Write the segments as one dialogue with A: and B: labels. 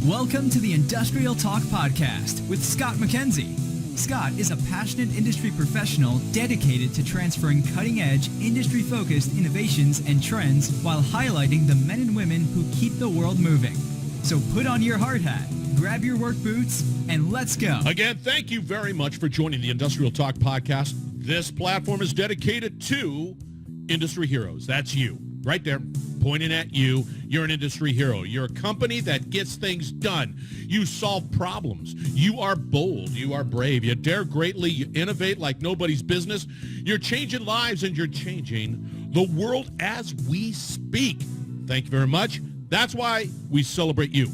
A: Welcome to the Industrial Talk Podcast with Scott McKenzie. Scott is a passionate industry professional dedicated to transferring cutting-edge, industry-focused innovations and trends while highlighting the men and women who keep the world moving. So put on your hard hat, grab your work boots, and let's go.
B: Again, thank you very much for joining the Industrial Talk Podcast. This platform is dedicated to industry heroes. That's you, right there, pointing at you. You're an industry hero. You're a company that gets things done. You solve problems. You are bold. You are brave. You dare greatly. You innovate like nobody's business. You're changing lives, and you're changing the world as we speak. Thank you very much. That's why we celebrate you.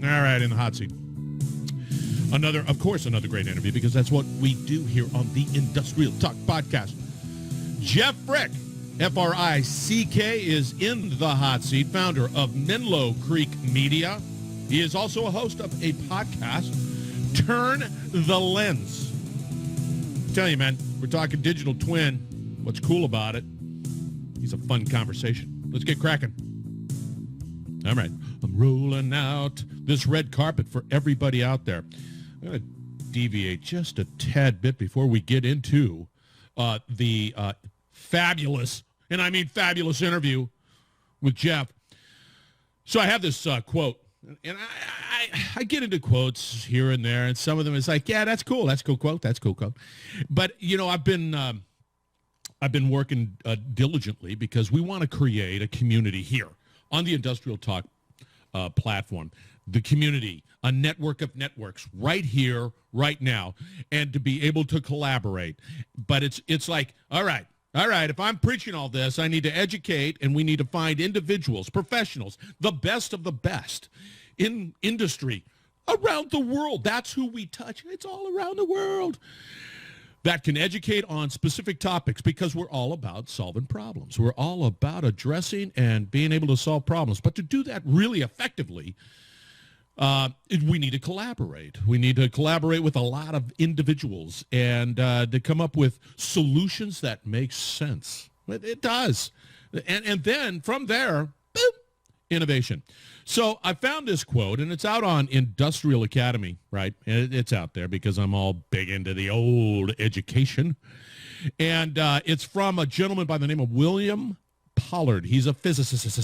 B: All right, in the hot seat. Another great interview, because that's what we do here on the Industrial Talk Podcast. Jeff Frick, F-R-I-C-K, is in the hot seat, founder of Menlo Creek Media. He is also a host of a podcast, Turn the Lens. I'm telling you, man, we're talking digital twin. What's cool about it? He's a fun conversation. Let's get cracking. All right, I'm rolling out this red carpet for everybody out there. I'm going to deviate just a tad bit before we get into the fabulous, and I mean fabulous, interview with Jeff. So I have this quote, and I get into quotes here and there, and some of them is like, yeah, that's cool quote, that's cool quote. But, you know, I've been working diligently because we want to create a community here on the Industrial Talk platform, the community, a network of networks right here, right now, and to be able to collaborate. But it's like, all right, if I'm preaching all this, I need to educate, and we need to find individuals, professionals, the best of the best in industry around the world. That's who we touch. It's all around the world. That can educate on specific topics, because we're all about solving problems. We're all about addressing and being able to solve problems. But to do that really effectively, we need to collaborate. We need to collaborate with a lot of individuals and to come up with solutions that make sense. It does. And then from there, boom, innovation. So I found this quote, and it's out on Industrial Academy, right? It's out there because I'm all big into the old education. And it's from a gentleman by the name of William Pollard. He's a physicist.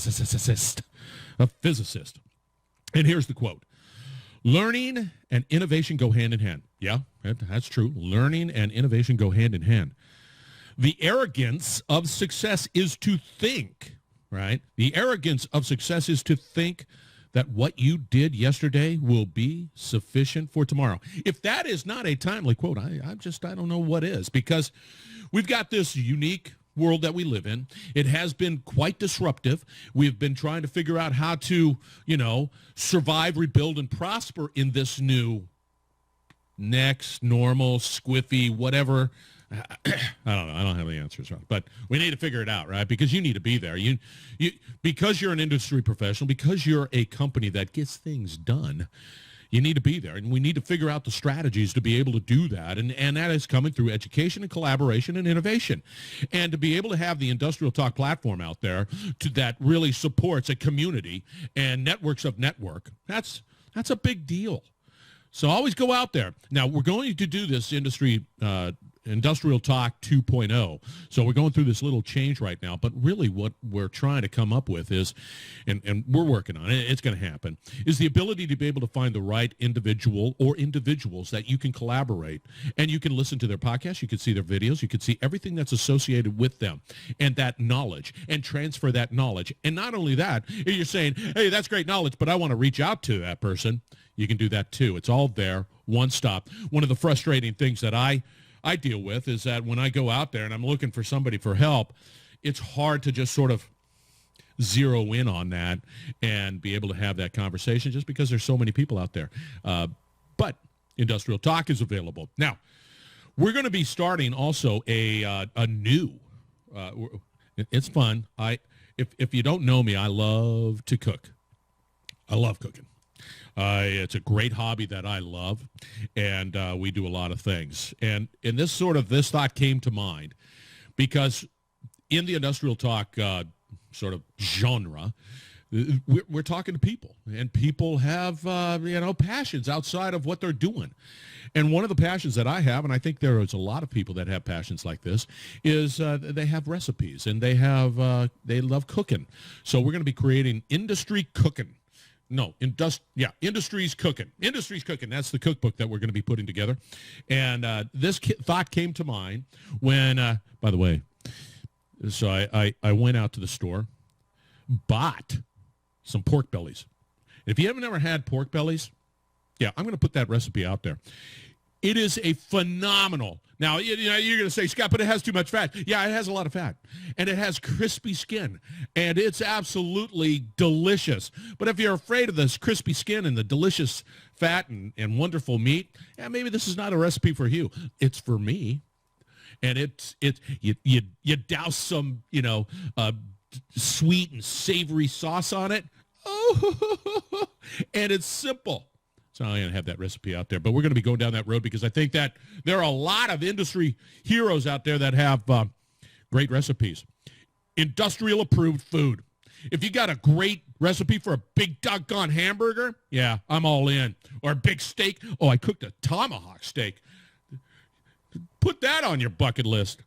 B: And here's the quote. Learning and innovation go hand in hand. Yeah, that's true. Learning and innovation go hand in hand. The arrogance of success is to think, right? The arrogance of success is to think that what you did yesterday will be sufficient for tomorrow. If that is not a timely quote, I don't know what is, because we've got this unique world that we live in. It has been quite disruptive. We've been trying to figure out how to, survive, rebuild, and prosper in this new next normal, squiffy, whatever. I don't know. I don't have the answers, right? But we need to figure it out, right? Because you need to be there. Because you're an industry professional, because you're a company that gets things done, you need to be there. And we need to figure out the strategies to be able to do that. And that is coming through education and collaboration and innovation. And to be able to have the Industrial Talk platform out there that really supports a community and networks of network, that's a big deal. So always go out there. Now, we're going to do this Industrial Talk 2.0. So we're going through this little change right now, but really what we're trying to come up with is, and we're working on it, it's going to happen, is the ability to be able to find the right individual or individuals that you can collaborate, and you can listen to their podcasts, you can see their videos, you can see everything that's associated with them, and that knowledge, and transfer that knowledge. And not only that, if you're saying, hey, that's great knowledge, but I want to reach out to that person, you can do that too. It's all there, one stop. One of the frustrating things that I deal with is that when I go out there and I'm looking for somebody for help, it's hard to just sort of zero in on that and be able to have that conversation just because there's so many people out there. But Industrial Talk is available. Now, we're going to be starting also a new, it's fun. If you don't know me, I love to cook. I love cooking. It's a great hobby that I love, and we do a lot of things. And this thought came to mind because in the Industrial Talk sort of genre, we're talking to people, and people have, passions outside of what they're doing. And one of the passions that I have, and I think there is a lot of people that have passions like this, is they have recipes, and they love cooking. So we're going to be creating Industry Cooking. No, Industries Cooking. Industries Cooking. That's the cookbook that we're going to be putting together. And this thought came to mind when, by the way, so I went out to the store, bought some pork bellies. If you haven't ever had pork bellies, yeah, I'm going to put that recipe out there. It is a phenomenal. Now, you're going to say, Scott, but it has too much fat. Yeah, it has a lot of fat. And it has crispy skin. And it's absolutely delicious. But if you're afraid of this crispy skin and the delicious fat and wonderful meat, yeah, maybe this is not a recipe for you. It's for me. And you douse some, sweet and savory sauce on it. Oh, and it's simple. So I'm going to have that recipe out there. But we're going to be going down that road because I think that there are a lot of industry heroes out there that have great recipes. Industrial approved food. If you got a great recipe for a big doggone hamburger, yeah, I'm all in. Or a big steak. Oh, I cooked a tomahawk steak. Put that on your bucket list.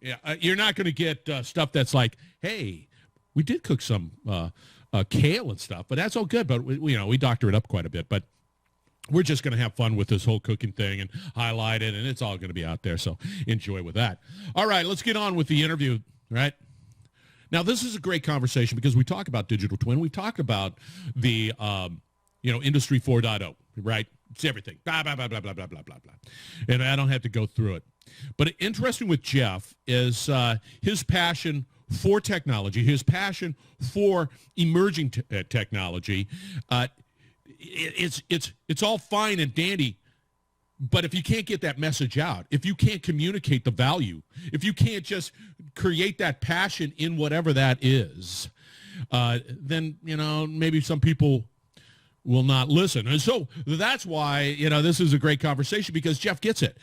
B: Yeah, you're not going to get stuff that's like, hey, we did cook some kale and stuff, but that's all good. But we doctor it up quite a bit. But we're just going to have fun with this whole cooking thing and highlight it, and it's all going to be out there. So enjoy with that. All right, let's get on with the interview. Right now, this is a great conversation because we talk about digital twin. We talked about the Industry 4.0. Right, it's everything. Blah blah blah blah blah blah blah blah blah. And I don't have to go through it. But interesting with Jeff is his passion for technology, his passion for emerging technology. It's all fine and dandy, but if you can't get that message out, if you can't communicate the value, if you can't just create that passion in whatever that is, then maybe some people will not listen. And so that's why, this is a great conversation because Jeff gets it.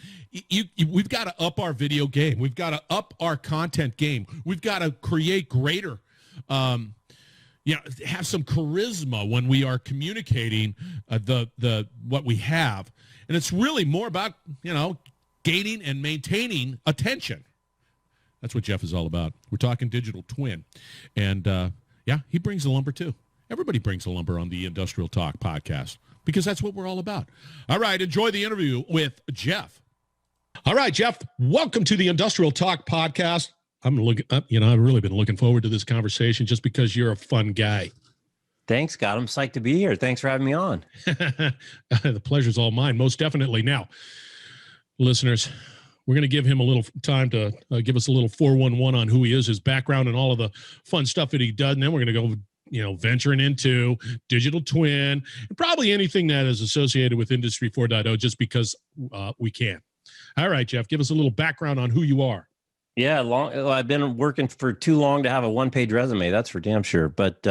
B: We've got to up our video game. We've got to up our content game. We've got to create greater, have some charisma when we are communicating the what we have. And it's really more about, gaining and maintaining attention. That's what Jeff is all about. We're talking digital twin. And, he brings the lumber too. Everybody brings the lumber on the Industrial Talk podcast because that's what we're all about. All right, enjoy the interview with Jeff. All right, Jeff, welcome to the Industrial Talk podcast. I've really been looking forward to this conversation just because you're a fun guy.
C: Thanks, Scott. I'm psyched to be here. Thanks for having me on.
B: The pleasure's all mine, most definitely. Now, listeners, we're going to give him a little time to give us a little 411 on who he is, his background, and all of the fun stuff that he does. And then we're going to go venturing into digital twin and probably anything that is associated with Industry 4.0 just because we can. All right, Jeff, give us a little background on who you are.
C: Yeah, I've been working for too long to have a one-page resume. That's for damn sure. But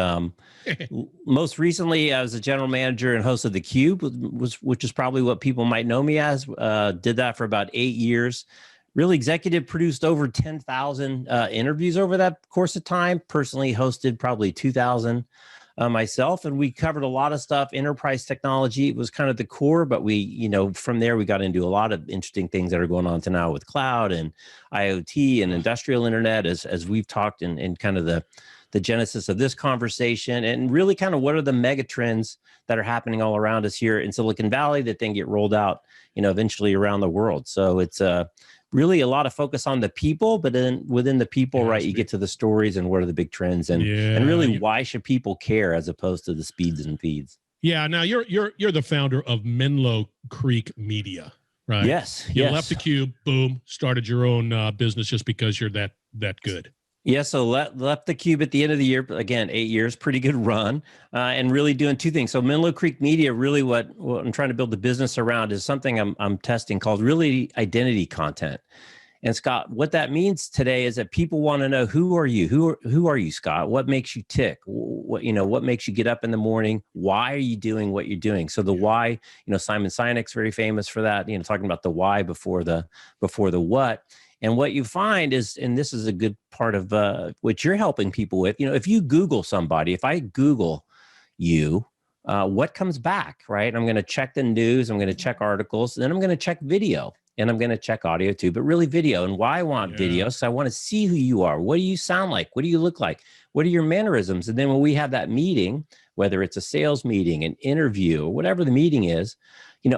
C: most recently, I was a general manager and host of theCUBE, which is probably what people might know me as. Did that for about 8 years. Really executive produced over 10,000 interviews over that course of time. Personally hosted probably 2,000 myself. And we covered a lot of stuff. Enterprise technology was kind of the core, but we, from there, we got into a lot of interesting things that are going on to now with cloud and IoT and industrial internet as we've talked in kind of the genesis of this conversation, and really kind of what are the mega trends that are happening all around us here in Silicon Valley that then get rolled out, eventually around the world. So it's really a lot of focus on the people, but then within the people, right, you get to the stories and what are the big trends and really why should people care as opposed to the speeds and feeds.
B: Yeah. Now you're the founder of Menlo Creek Media, right?
C: Yes.
B: You left theCUBE, boom, started your own business just because you're that good.
C: Yeah, so left theCUBE at the end of the year. Again, 8 years, pretty good run, and really doing two things. So Menlo Creek Media, really what I'm trying to build the business around is something I'm testing called really identity content. And Scott, what that means today is that people want to know, who are you? Who are you, Scott? What makes you tick? What makes you get up in the morning? Why are you doing what you're doing? So the why, Simon Sinek's very famous for that, talking about the why before the what. And what you find is, and this is a good part of what you're helping people with, if you Google somebody, if I Google you, what comes back, right? I'm going to check the news, I'm going to check articles, then I'm going to check video, and I'm going to check audio too, but really video. And why I want video? So I want to see who you are. What do you sound like? What do you look like? What are your mannerisms? And then when we have that meeting, whether it's a sales meeting, an interview, or whatever the meeting is,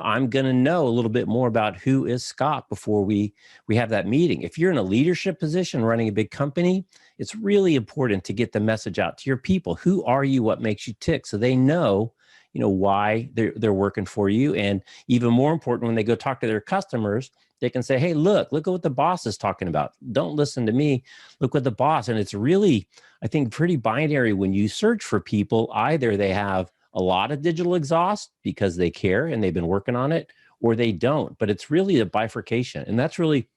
C: I'm going to know a little bit more about who is Scott before we have that meeting. If you're in a leadership position running a big company, it's really important to get the message out to your people. Who are you? What makes you tick? So they know, why they're working for you. And even more important, when they go talk to their customers, they can say, hey, look at what the boss is talking about. Don't listen to me. Look what the boss. And it's really, I think, pretty binary when you search for people. Either they have a lot of digital exhaust because they care and they've been working on it, or they don't. But it's really a bifurcation. And that's really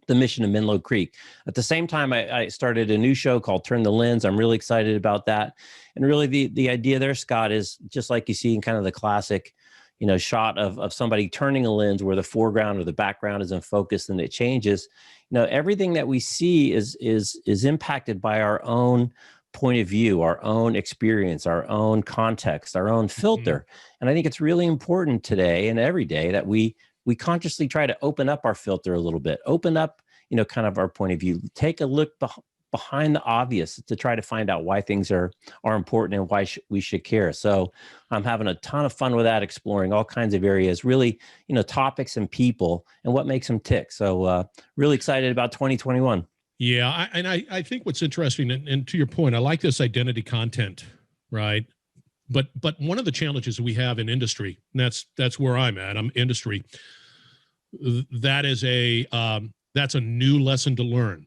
C: the mission of Menlo Creek. At the same time, I started a new show called Turn the Lens. I'm really excited about that. And really the idea there, Scott, is just like you see in kind of the classic, shot of somebody turning a lens where the foreground or the background is in focus and it changes. Everything that we see is impacted by our own point of view, our own experience, our own context, our own filter. Mm-hmm. And I think it's really important today and every day that we consciously try to open up our filter a little bit, open up, kind of our point of view, take a look behind the obvious to try to find out why things are important and why we should care. So I'm having a ton of fun with that, exploring all kinds of areas, really, topics and people and what makes them tick. So really excited about 2021.
B: Yeah. I think what's interesting, and to your point, I like this identity content, right? But one of the challenges we have in industry, and that's where I'm at. I'm industry. That's a new lesson to learn.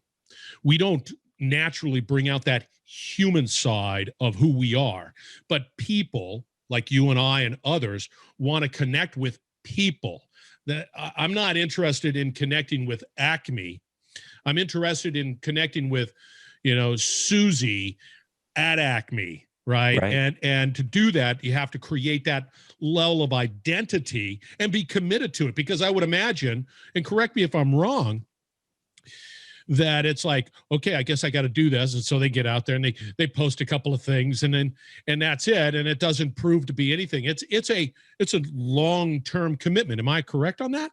B: We don't naturally bring out that human side of who we are, but people like you and I and others want to connect with people. That I'm not interested in connecting with Acme. I'm interested in connecting with, Susie at Acme. Right. And to do that, you have to create that level of identity and be committed to it, because I would imagine, and correct me if I'm wrong, that it's like, okay, I guess I got to do this. And so they get out there and they post a couple of things and that's it. And it doesn't prove to be anything. It's a long-term commitment. Am I correct on that?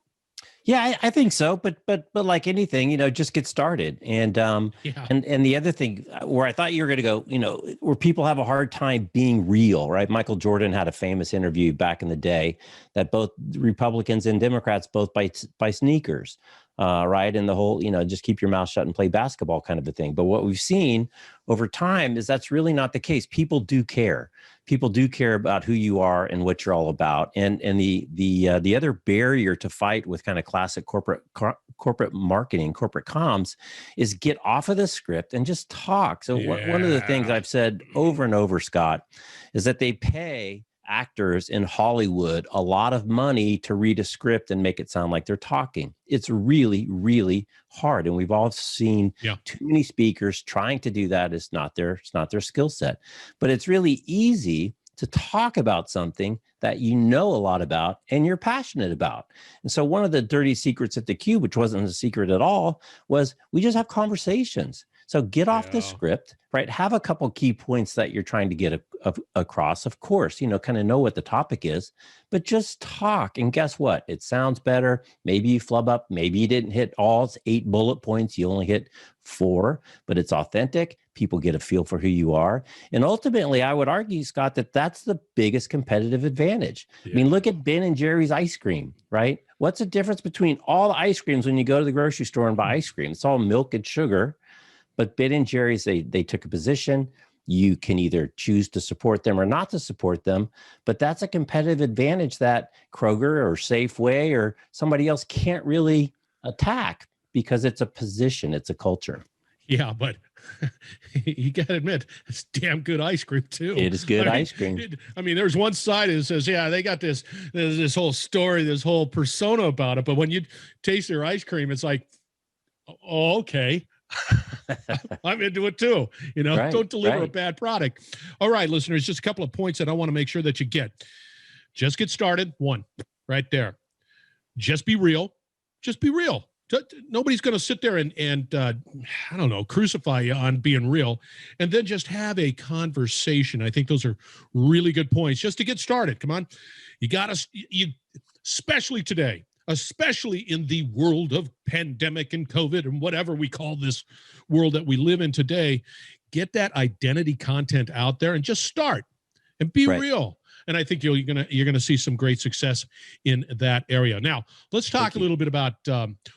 C: Yeah, I think so. But like anything, just get started. And and the other thing where I thought you were going to go, where people have a hard time being real, right? Michael Jordan had a famous interview back in the day that both Republicans and Democrats both buy sneakers, right? And the whole, just keep your mouth shut and play basketball kind of a thing. But what we've seen over time is that's really not the case. People do care. People do care about who you are and what you're all about. And the other barrier to fight with kind of classic corporate marketing, corporate comms, is get off of the script and just talk. So one of the things I've said over and over, Scott, is that they pay actors in Hollywood a lot of money to read a script and make it sound like they're talking. It's really, really hard. And we've all seen too many speakers trying to do that. It's not their skill set. But it's really easy to talk about something that you know a lot about and you're passionate about. And so one of the dirty secrets at theCUBE, which wasn't a secret at all, was we just have conversations. So get off the script, right? Have a couple key points that you're trying to get across. Of course, kind of know what the topic is, but just talk. And guess what? It sounds better. Maybe you flub up. Maybe you didn't hit all 8 bullet points. You only hit 4, but it's authentic. People get a feel for who you are. And ultimately, I would argue, Scott, that that's the biggest competitive advantage. Yeah. I mean, look at Ben and Jerry's ice cream, right? What's the difference between all the ice creams when you go to the grocery store and buy ice cream? It's all milk and sugar. But Ben and Jerry's, they took a position. You can either choose to support them or not to support them. But that's a competitive advantage that Kroger or Safeway or somebody else can't really attack because it's a position, it's a culture.
B: Yeah, but you got to admit, it's damn good ice cream too.
C: It is good ice cream.
B: There's one side that says, yeah, they got this whole story, this whole persona about it. But when you taste their ice cream, it's like, oh, okay. I'm into it too. Right, don't deliver a bad product. All right, listeners, just a couple of points that I want to make sure that you get. Just get started. 1, right there. Just be real. Just be real. Nobody's going to sit there and I don't know, crucify you on being real, and then just have a conversation. I think those are really good points just to get started. Come on. You got to, especially today, especially in the world of pandemic and COVID and whatever we call this world that we live in today, get that identity content out there and just start and be real. And I think you're gonna see some great success in that area. Now, let's talk a little bit about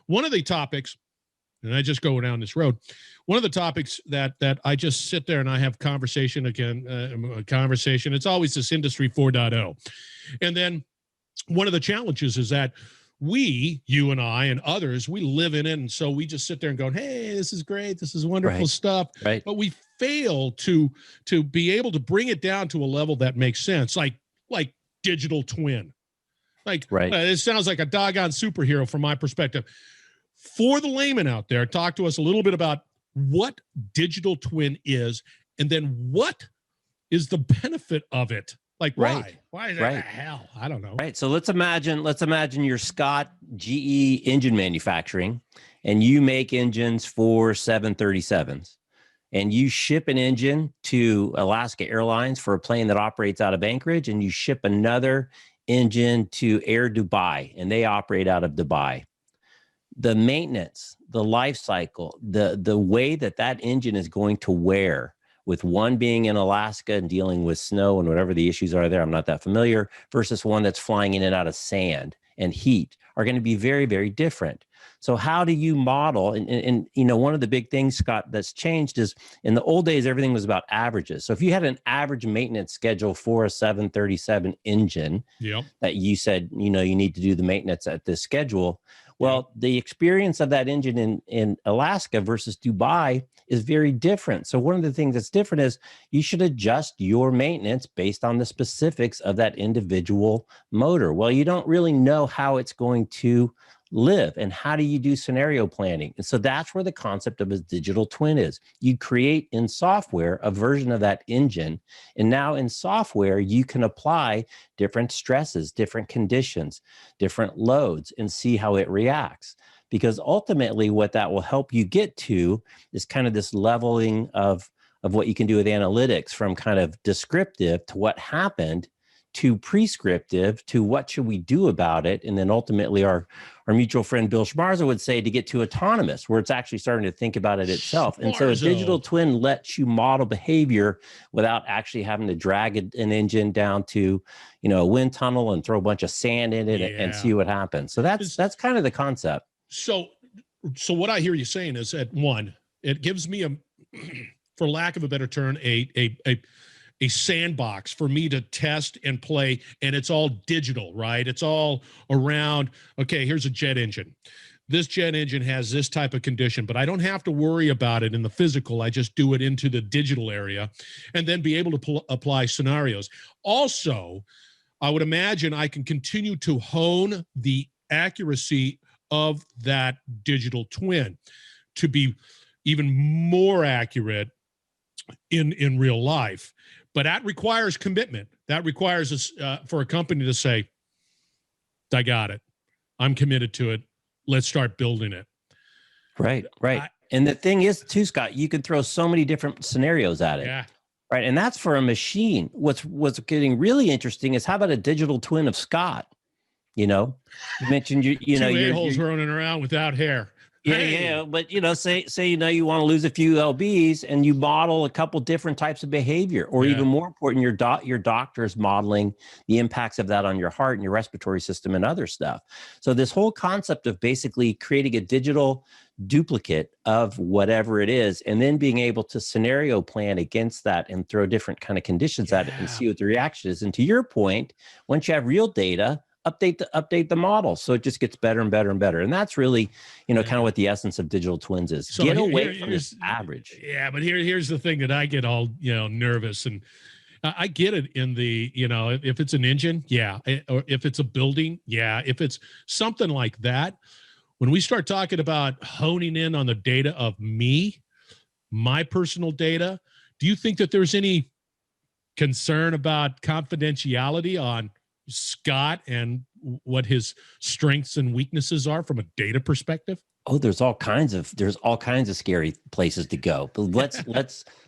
B: one of the topics, and I just go down this road. One of the topics that I just sit there and I have conversation again, conversation. It's always this Industry 4.0. And then one of the challenges is that you and I and others, we live in it. And so we just sit there and go, hey, this is great. This is wonderful stuff.
C: Right.
B: But we fail to be able to bring it down to a level that makes sense, like digital twin. It sounds like a doggone superhero from my perspective. For the layman out there, talk to us a little bit about what digital twin is, and then what is the benefit of it? Like, why? Why the hell? I don't know.
C: Right. So let's imagine you're Scott, GE Engine Manufacturing, and you make engines for 737s. And you ship an engine to Alaska Airlines for a plane that operates out of Anchorage, and you ship another engine to Air Dubai, and they operate out of Dubai. The maintenance, the life cycle, the way that engine is going to wear, with one being in Alaska and dealing with snow and whatever the issues are there, I'm not that familiar, versus one that's flying in and out of sand and heat, are going to be very, very different. So how do you model? And one of the big things, Scott, that's changed is in the old days, everything was about averages. So if you had an average maintenance schedule for a 737 engine that you said, you need to do the maintenance at this schedule, well, the experience of that engine in Alaska versus Dubai is very different. So one of the things that's different is you should adjust your maintenance based on the specifics of that individual motor. Well, you don't really know how it's going to live, and how do you do scenario planning? And so that's where the concept of a digital twin is. You create in software a version of that engine, and now in software you can apply different stresses, different conditions, different loads, and see how it reacts. Because ultimately what that will help you get to is kind of this leveling of what you can do with analytics, from kind of descriptive to what happened to prescriptive to what should we do about it. And then ultimately our mutual friend Bill Schmarza would say to get to autonomous, where it's actually starting to think about it itself. And so a digital twin lets you model behavior without actually having to drag an engine down to, a wind tunnel and throw a bunch of sand in it and see what happens. So that's kind of the concept.
B: So what I hear you saying is that, one, it gives me for lack of a better term, a sandbox for me to test and play, and it's all digital, right? It's all around, okay, here's a jet engine. This jet engine has this type of condition, but I don't have to worry about it in the physical. I just do it into the digital area and then be able to apply scenarios. Also, I would imagine I can continue to hone the accuracy of that digital twin to be even more accurate in real life. But that requires commitment. That requires us for a company to say, I got it. I'm committed to it. Let's start building it.
C: Right. And the thing is, too, Scott, you can throw so many different scenarios at it.
B: Yeah.
C: Right. And that's for a machine. What's getting really interesting is, how about a digital twin of Scott? You mentioned you know,
B: two a-holes running around without hair.
C: Yeah. But, say, you want to lose a few lbs, and you model a couple different types of behavior, or even more important, your doctor is modeling the impacts of that on your heart and your respiratory system and other stuff. So this whole concept of basically creating a digital duplicate of whatever it is, and then being able to scenario plan against that and throw different kind of conditions at it and see what the reaction is. And to your point, once you have real data, update the model, so it just gets better and better and better. And that's really, kind of what the essence of digital twins is. So get away from this average.
B: Yeah, but here's the thing that I get all nervous, and I get it in the if it's an engine, or if it's a building, if it's something like that. When we start talking about honing in on the data of my personal data, do you think that there's any concern about confidentiality on Scott and what his strengths and weaknesses are from a data perspective?
C: Oh, there's all kinds of scary places to go. But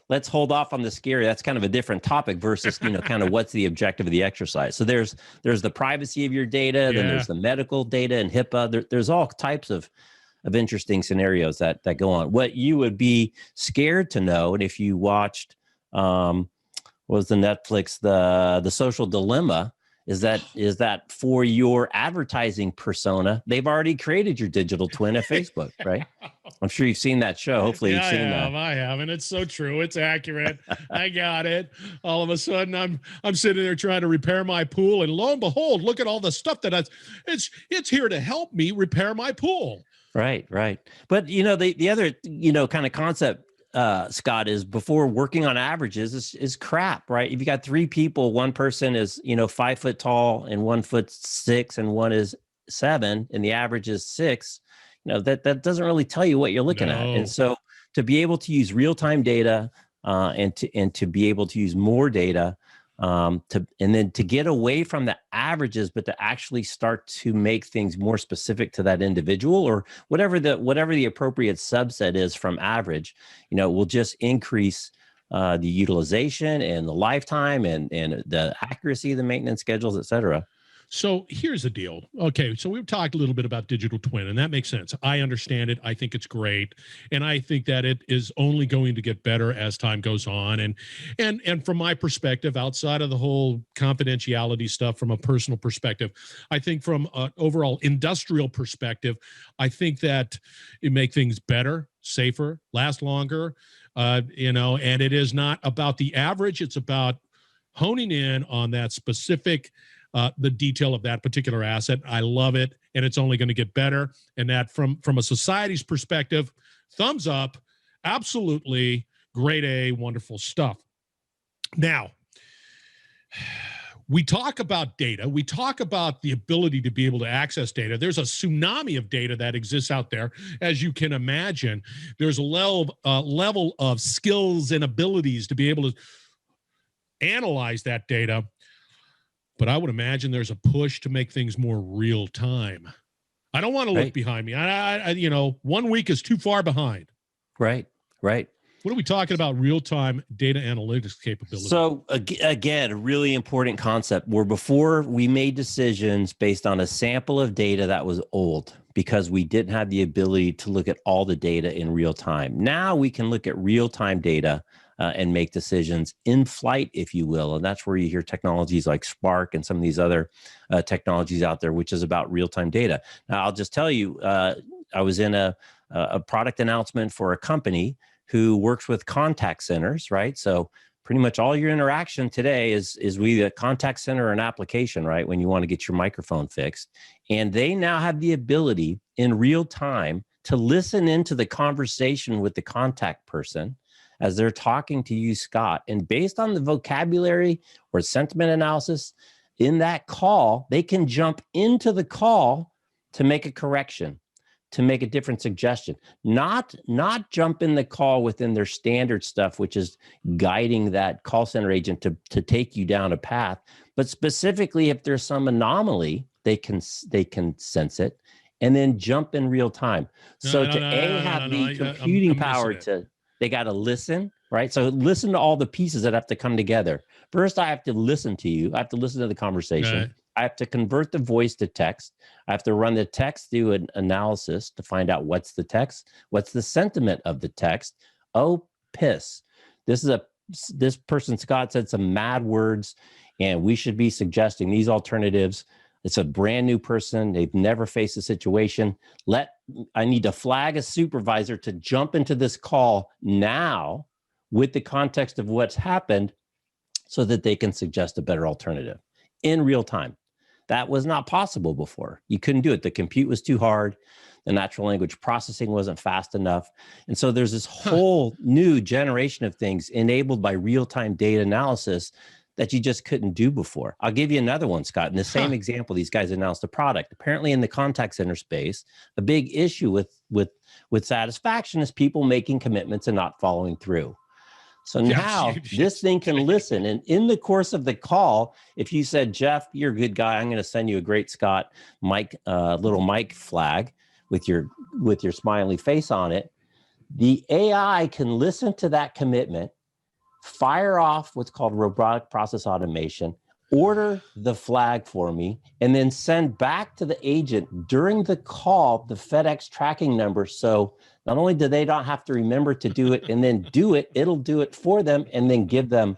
C: let's hold off on the scary. That's kind of a different topic versus, kind of what's the objective of the exercise. So there's the privacy of your data, then there's the medical data and HIPAA. There's all types of interesting scenarios that go on. What you would be scared to know, and if you watched what was the Netflix, the Social Dilemma, is that for your advertising persona, they've already created your digital twin at Facebook, right? I'm sure you've seen that show. Hopefully you've seen that.
B: I have, and it's so true. It's accurate. I got it. All of a sudden, I'm sitting there trying to repair my pool, and lo and behold, look at all the stuff it's here to help me repair my pool.
C: Right. But the other kind of concept, Scott, is before working on averages is crap, right? If you got three people, one person is 5 foot tall and 1'6" and one is 7, and the average is 6. That doesn't really tell you what you're looking at. And so to be able to use real-time data and to be able to use more data and then to get away from the averages, but to actually start to make things more specific to that individual, or whatever the appropriate subset is from average, will just increase the utilization and the lifetime and the accuracy of the maintenance schedules, et cetera.
B: So here's the deal. Okay, so we've talked a little bit about digital twin, and that makes sense. I understand it. I think it's great, and I think that it is only going to get better as time goes on. And from my perspective, outside of the whole confidentiality stuff, from a personal perspective, I think from an overall industrial perspective, I think that it makes things better, safer, last longer. And it is not about the average. It's about honing in on that specific the detail of that particular asset. I love it, and it's only going to get better. And that from a society's perspective, thumbs up, absolutely grade A, wonderful stuff. Now, we talk about data. We talk about the ability to be able to access data. There's a tsunami of data that exists out there, as you can imagine. There's a level of skills and abilities to be able to analyze that data. But I would imagine there's a push to make things more real time. I don't want to look behind me. I 1 week is too far behind.
C: Right.
B: What are we talking about? Real-time data analytics capability.
C: So again, a really important concept where before we made decisions based on a sample of data that was old because we didn't have the ability to look at all the data in real time. Now we can look at real-time data and make decisions in flight, if you will. And that's where you hear technologies like Spark and some of these other technologies out there, which is about real-time data. Now, I'll just tell you, I was in a product announcement for a company who works with contact centers, right? So pretty much all your interaction today is with a contact center or an application, right? When you want to get your microphone fixed. And they now have the ability in real time to listen into the conversation with the contact person as they're talking to you, Scott. And based on the vocabulary or sentiment analysis in that call, they can jump into the call to make a correction, to make a different suggestion, not jump in the call within their standard stuff, which is guiding that call center agent to take you down a path. But specifically, if there's some anomaly, they can sense it and then jump in real time. So to have the computing power to, they got to listen, right? So listen to all the pieces that have to come together. First, I have to listen to you. I have to listen to the conversation. Right. I have to convert the voice to text. I have to run the text through an analysis to find out what's the text, what's the sentiment of the text. Oh, piss. This person, Scott, said some mad words, and we should be suggesting these alternatives. It's a brand new person. They've never faced a situation. I need to flag a supervisor to jump into this call now with the context of what's happened so that they can suggest a better alternative in real time. That was not possible before. You couldn't do it. The compute was too hard. The natural language processing wasn't fast enough. And so there's this whole new generation of things enabled by real-time data analysis that you just couldn't do before. I'll give you another one, Scott. In the same example, these guys announced a product. Apparently in the contact center space, a big issue with satisfaction is people making commitments and not following through. So now this thing can listen. And in the course of the call, if you said, Jeff, you're a good guy, I'm going to send you a great Scott little mic flag. with your smiley face on it, the AI can listen to that commitment, fire off what's called robotic process automation, order the flag for me, and then send back to the agent during the call the FedEx tracking number. So not only do they not have to remember to do it and then do it, it'll do it for them and then give them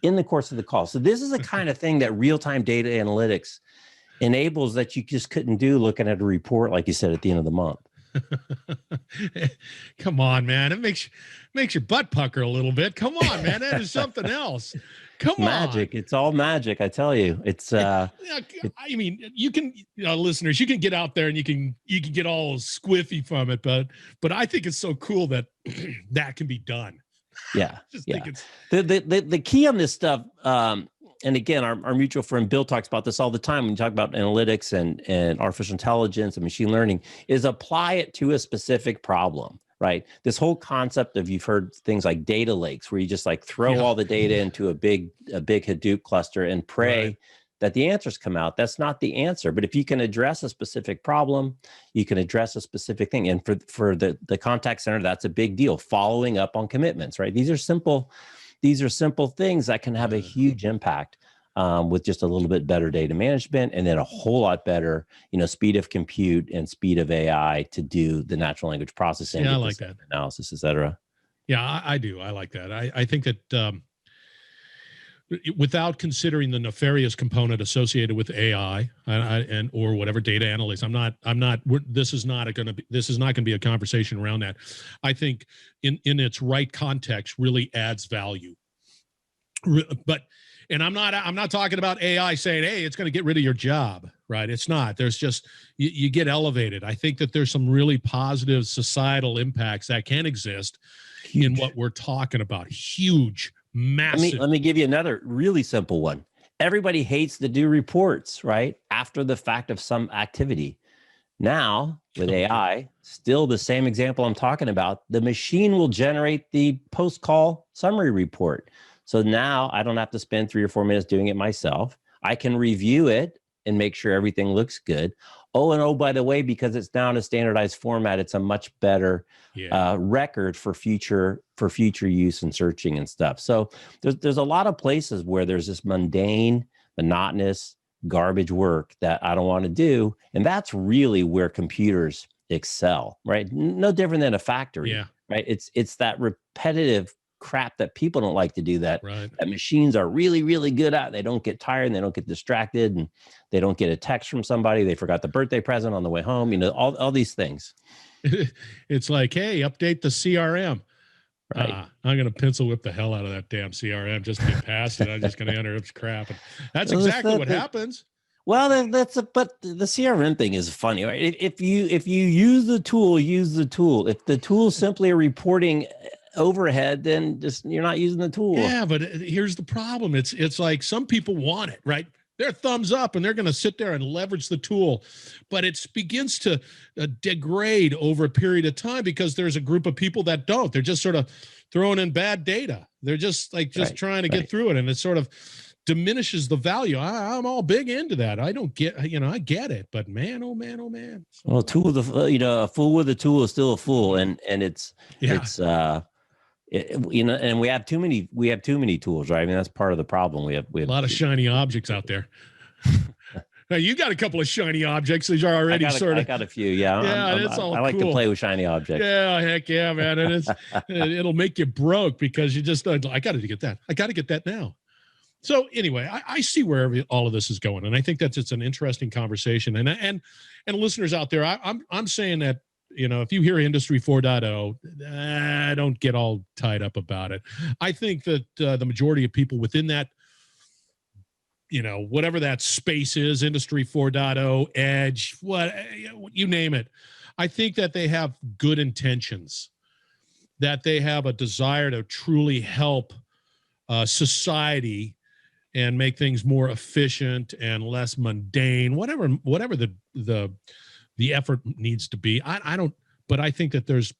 C: in the course of the call. So this is the kind of thing that real-time data analytics enables that you just couldn't do looking at a report, like you said, at the end of the month.
B: Come on, man. It makes your butt pucker a little bit. Come on, man. That is something else. Come
C: magic.
B: on.
C: It's all magic. I tell you, it's,
B: I mean, you can, listeners, you can get out there and you can get all squiffy from it, but I think it's so cool that that can be done.
C: Yeah.
B: Think it's
C: the key on this stuff. And again, our mutual friend Bill talks about this all the time when you talk about analytics and artificial intelligence and machine learning, is apply it to a specific problem, right? This whole concept of, you've heard things like data lakes, where you just like throw all the data into a big Hadoop cluster and pray that the answers come out. That's not the answer. But if you can address a specific problem, you can address a specific thing. And for the contact center, that's a big deal. Following up on commitments, right? These are simple things that can have a huge impact with just a little bit better data management, and then a whole lot better, speed of compute and speed of AI to do the natural language processing.
B: Yeah, I like that.
C: Analysis, et cetera.
B: Yeah, I do. I like that. I think that without considering the nefarious component associated with AI or whatever data analytics, this is not going to be a conversation around that. I think in its right context really adds value. And I'm not talking about AI saying, hey, it's going to get rid of your job, right? It's not. There's just, you get elevated. I think that there's some really positive societal impacts that can exist in what we're talking about. Huge, massive.
C: Let me give you another really simple one. Everybody hates to do reports, right? After the fact of some activity. Now, with AI, still the same example I'm talking about, the machine will generate the post-call summary report. So now I don't have to spend 3 or 4 minutes doing it myself. I can review it and make sure everything looks good. Oh, by the way, because it's now in a standardized format, it's a much better record for future use and searching and stuff. So there's a lot of places where there's this mundane, monotonous, garbage work that I don't want to do. And that's really where computers excel, right? No different than a factory, right? It's that repetitive crap that people don't like to do that machines are really, really good at. They don't get tired and they don't get distracted, and they don't get a text from somebody. They forgot the birthday present on the way home, all these things.
B: It's like, hey, update the CRM.
C: Right.
B: I'm going to pencil whip the hell out of that damn CRM just to get past it. I'm just going to enter its crap. And that's exactly what happens.
C: Well, but the CRM thing is funny, right? If you use the tool, use the tool. If the tool is simply a reporting overhead, then just you're not using the tool.
B: Yeah, but here's the problem. It's like some people want it, right? They're thumbs up and they're going to sit there and leverage the tool, but it begins to degrade over a period of time because there's a group of people that don't. They're just sort of throwing in bad data. They're just trying to get through it, and it sort of diminishes the value. I'm all big into that. I don't get, I get it, but man, oh man, oh man.
C: Well, a fool with a tool is still a fool, and it's and we have too many tools, right? I mean, that's part of the problem. We have
B: a lot of shiny objects out there. Now you got a couple of shiny objects. These are already
C: I got a few. Yeah. I like to play with shiny objects.
B: Yeah. Heck yeah, man. And it'll make you broke because you just, I got to get that. I got to get that now. So anyway, I see where all of this is going. And I think it's an interesting conversation. And listeners out there, I'm saying that, if you hear Industry 4.0, don't get all tied up about it. I think that the majority of people within that, whatever that space is, Industry 4.0, Edge, what you name it, I think that they have good intentions, that they have a desire to truly help society and make things more efficient and less mundane, whatever the effort needs to be. I don't, but I think that there's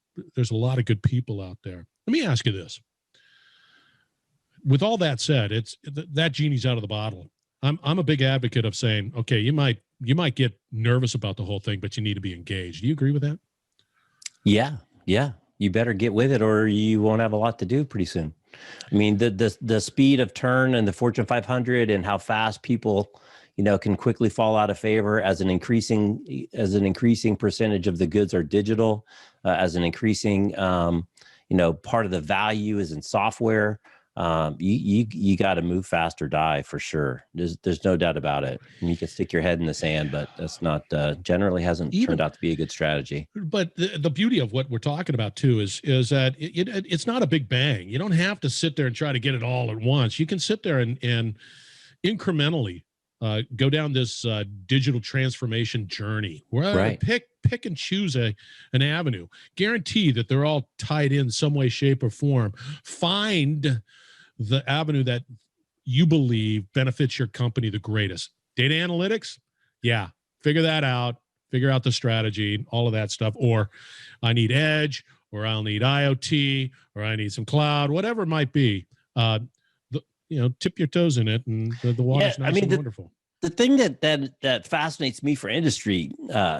B: a lot of good people out there. Let me ask you this. With all that said, that genie's out of the bottle. I'm a big advocate of saying, okay, you might get nervous about the whole thing, but you need to be engaged. Do you agree with that?
C: Yeah. You better get with it, or you won't have a lot to do pretty soon. I mean, the speed of turn and the Fortune 500 and how fast people, can quickly fall out of favor as an increasing percentage of the goods are digital, as an increasing, part of the value is in software. You got to move fast or die for sure. There's no doubt about it. And you can stick your head in the sand, but that's not generally hasn't turned out to be a good strategy.
B: But the beauty of what we're talking about too is that it's not a big bang. You don't have to sit there and try to get it all at once. You can sit there and incrementally go down this digital transformation journey. Where pick and choose an avenue. Guarantee that they're all tied in some way, shape, or form. Find the avenue that you believe benefits your company the greatest. Data analytics, yeah, figure that out. Figure out the strategy, all of that stuff. Or I need edge, or I'll need IoT, or I need some cloud, whatever it might be. Tip your toes in it, and the water's nice and wonderful.
C: The thing that fascinates me for industry,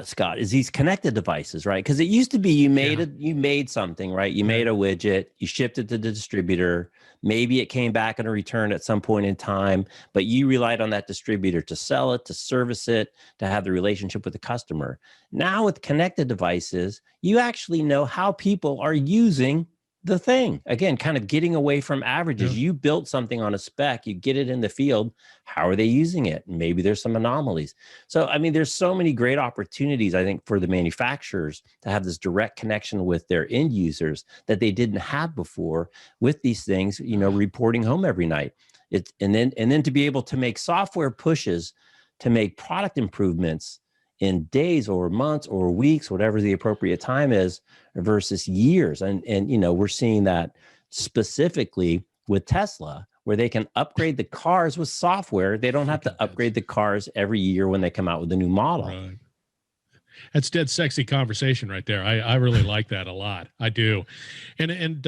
C: Scott, is these connected devices, right? Because it used to be you made something, right? You made a widget, you shipped it to the distributor. Maybe it came back in a return at some point in time, but you relied on that distributor to sell it, to service it, to have the relationship with the customer. Now with connected devices, you actually know how people are using the thing. Again, kind of getting away from averages. You built something on a spec, you get it in the field. How are they using it? Maybe there's some anomalies. So, I mean, there's so many great opportunities, I think, for the manufacturers to have this direct connection with their end users that they didn't have before with these things, reporting home every night. And then to be able to make software pushes to make product improvements in days or months or weeks, whatever the appropriate time is, versus years. And we're seeing that specifically with Tesla, where they can upgrade the cars with software. They don't have to upgrade the cars every year when they come out with a new model.
B: Right. That's dead sexy conversation right there. I really like that a lot. I do. And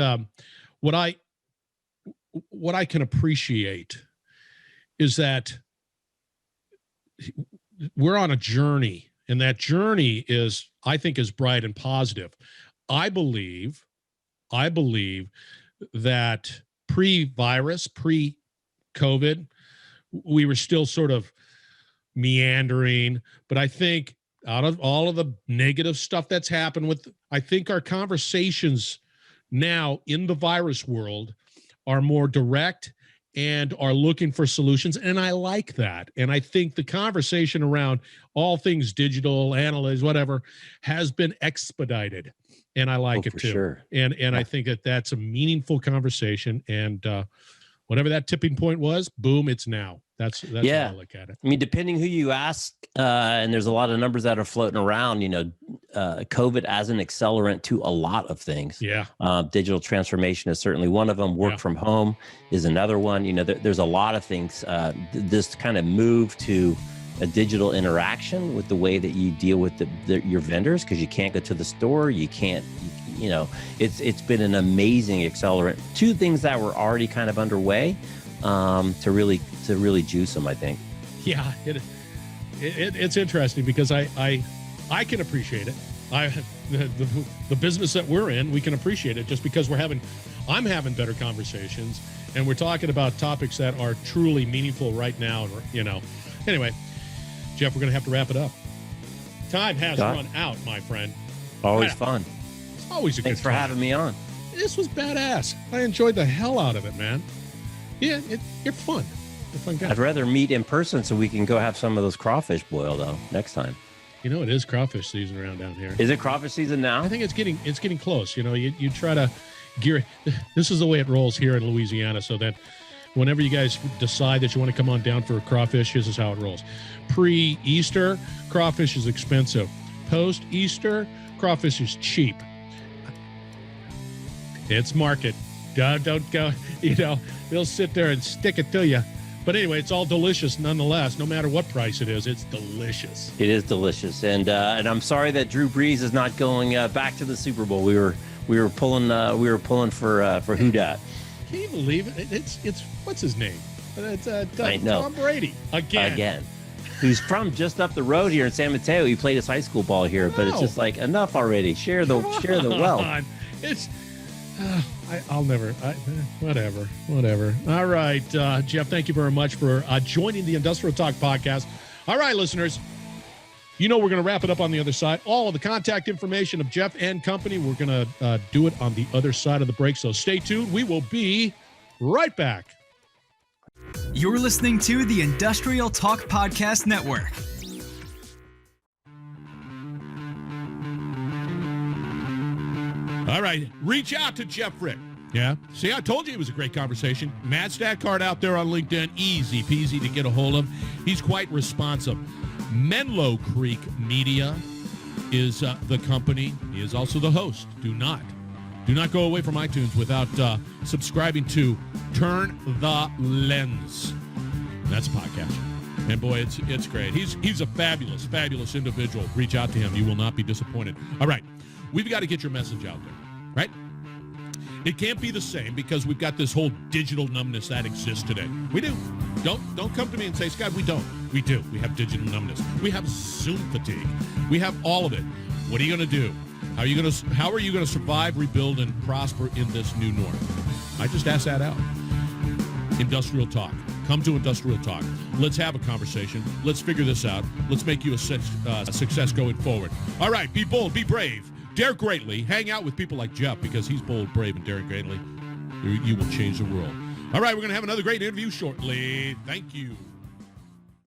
B: what I can appreciate is that we're on a journey, and that journey I think is bright and positive. I believe that pre-virus, pre-COVID, we were still sort of meandering, but I think out of all of the negative stuff that's happened I think our conversations now in the virus world are more direct and are looking for solutions. And I like that. And I think the conversation around all things digital, analytics, whatever, has been expedited. And I like it too.
C: Sure.
B: And I think that's a meaningful conversation. And whatever that tipping point was, boom, it's now. That's how I look at it.
C: I mean, depending who you ask, and there's a lot of numbers that are floating around, COVID as an accelerant to a lot of things.
B: Yeah.
C: Digital transformation is certainly one of them. Work from home is another one. There's a lot of things. This kind of move to a digital interaction with the way that you deal with your vendors, because you can't go to the store. You can't, it's been an amazing accelerant to things that were already kind of underway. To really juice them, I think.
B: Yeah, it's interesting because I can appreciate it. The business that we're in, we can appreciate it just because I'm having better conversations, and we're talking about topics that are truly meaningful right now. Anyway, Jeff, we're going to have to wrap it up. Time has run out, my friend.
C: Always fun.
B: It's always a good time.
C: Thanks for having me on.
B: This was badass. I enjoyed the hell out of it, man. Yeah, you're fun. You're a fun guy.
C: I'd rather meet in person so we can go have some of those crawfish boil, though, next time.
B: It is crawfish season around down here.
C: Is it crawfish season now?
B: I think it's getting close. You try to gear it. This is the way it rolls here in Louisiana, so that whenever you guys decide that you want to come on down for a crawfish, this is how it rolls. Pre-Easter, crawfish is expensive. Post-Easter, crawfish is cheap. It's market. Don't go, they'll sit there and stick it to you. But anyway, it's all delicious nonetheless. No matter what price it is, it's delicious.
C: It is delicious. And I'm sorry that Drew Brees is not going back to the Super Bowl. We were pulling for who dat.
B: Can you believe it? It's what's his name? It's
C: I know.
B: Tom Brady again.
C: Who's from just up the road here in San Mateo. He played his high school ball here, but it's just like enough already. Share the wealth.
B: It's whatever. All right, Jeff, thank you very much for joining the Industrial Talk podcast. All right, listeners, we're going to wrap it up on the other side. All of the contact information of Jeff and company, we're going to do it on the other side of the break. So stay tuned. We will be right back.
A: You're listening to the Industrial Talk Podcast Network.
B: All right, reach out to Jeff Frick. Yeah. See, I told you it was a great conversation. Matt Stackard out there on LinkedIn, easy peasy to get a hold of. He's quite responsive. Menlo Creek Media is the company. He is also the host. Do not go away from iTunes without subscribing to Turn the Lens. That's a podcast. And boy, it's great. He's a fabulous individual. Reach out to him. You will not be disappointed. All right. We've got to get your message out there, right? It can't be the same because we've got this whole digital numbness that exists today. We do. Don't come to me and say, Scott, we don't. We do. We have digital numbness. We have Zoom fatigue. We have all of it. What are you going to do? How are you going to survive, rebuild, and prosper in this new norm? I just asked that out. Industrial Talk. Come to Industrial Talk. Let's have a conversation. Let's figure this out. Let's make you a success going forward. All right, be bold, be brave, dare greatly. Hang out with people like Jeff because he's bold, brave, and daring greatly. You will change the world. All right, we're going to have another great interview shortly. Thank you.